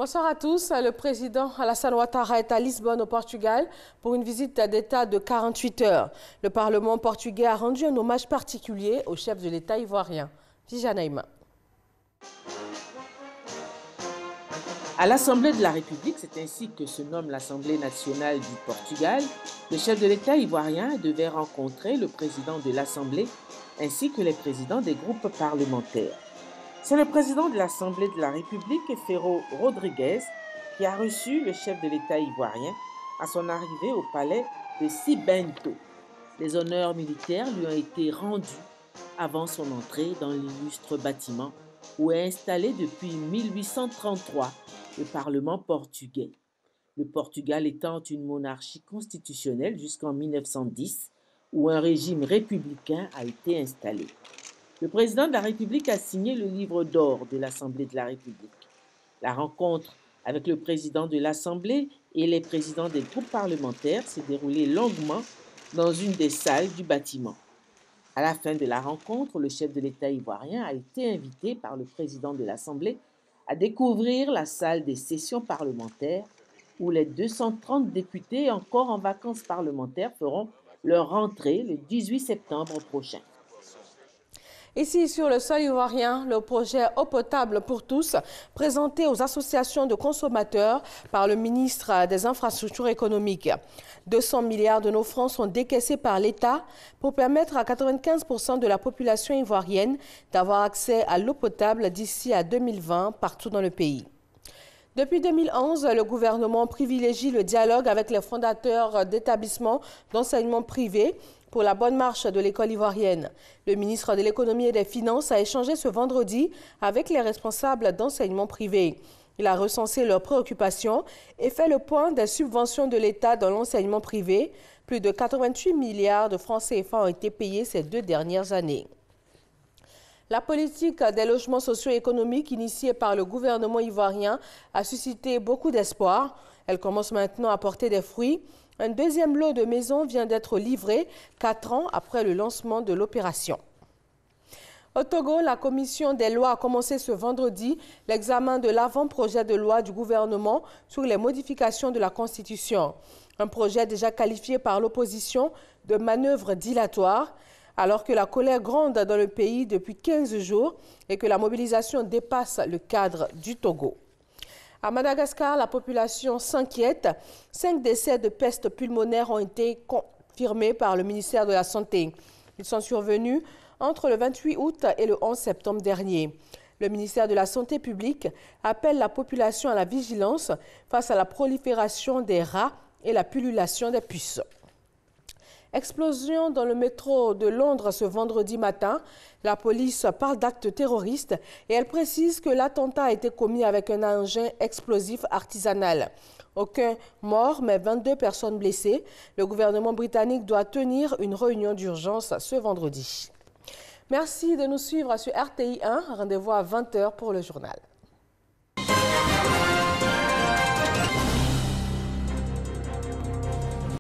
Bonsoir à tous. Le président Alassane Ouattara est à Lisbonne, au Portugal, pour une visite d'État de 48 heures. Le Parlement portugais a rendu un hommage particulier au chef de l'État ivoirien. Tijanaïma. À l'Assemblée de la République, c'est ainsi que se nomme l'Assemblée nationale du Portugal, le chef de l'État ivoirien devait rencontrer le président de l'Assemblée ainsi que les présidents des groupes parlementaires. C'est le président de l'Assemblée de la République, Ferro Rodrigues, qui a reçu le chef de l'État ivoirien à son arrivée au palais de Sibento. Les honneurs militaires lui ont été rendus avant son entrée dans l'illustre bâtiment où est installé depuis 1833 le Parlement portugais. Le Portugal étant une monarchie constitutionnelle jusqu'en 1910, où un régime républicain a été installé. Le président de la République a signé le livre d'or de l'Assemblée de la République. La rencontre avec le président de l'Assemblée et les présidents des groupes parlementaires s'est déroulée longuement dans une des salles du bâtiment. À la fin de la rencontre, le chef de l'État ivoirien a été invité par le président de l'Assemblée à découvrir la salle des sessions parlementaires où les 230 députés encore en vacances parlementaires feront leur rentrée le 18 septembre prochain. Ici, sur le sol ivoirien, le projet Eau potable pour tous, présenté aux associations de consommateurs par le ministre des Infrastructures économiques. 200 milliards de nos francs sont décaissés par l'État pour permettre à 95% de la population ivoirienne d'avoir accès à l'eau potable d'ici à 2020 partout dans le pays. Depuis 2011, le gouvernement privilégie le dialogue avec les fondateurs d'établissements d'enseignement privés pour la bonne marche de l'école ivoirienne. Le ministre de l'Économie et des Finances a échangé ce vendredi avec les responsables d'enseignement privé. Il a recensé leurs préoccupations et fait le point des subventions de l'État dans l'enseignement privé. Plus de 88 milliards de francs CFA ont été payés ces 2 dernières années. La politique des logements socio-économiques initiée par le gouvernement ivoirien a suscité beaucoup d'espoir. Elle commence maintenant à porter des fruits. Un deuxième lot de maisons vient d'être livré 4 ans après le lancement de l'opération. Au Togo, la commission des lois a commencé ce vendredi l'examen de l'avant-projet de loi du gouvernement sur les modifications de la Constitution. Un projet déjà qualifié par l'opposition de manœuvre dilatoire, alors que la colère gronde dans le pays depuis 15 jours et que la mobilisation dépasse le cadre du Togo. À Madagascar, la population s'inquiète. 5 décès de peste pulmonaire ont été confirmés par le ministère de la Santé. Ils sont survenus entre le 28 août et le 11 septembre dernier. Le ministère de la Santé publique appelle la population à la vigilance face à la prolifération des rats et la pullulation des puces. Explosion dans le métro de Londres ce vendredi matin. La police parle d'actes terroristes et elle précise que l'attentat a été commis avec un engin explosif artisanal. Aucun mort, mais 22 personnes blessées. Le gouvernement britannique doit tenir une réunion d'urgence ce vendredi. Merci de nous suivre sur RTI 1. Rendez-vous à 20 h pour le journal.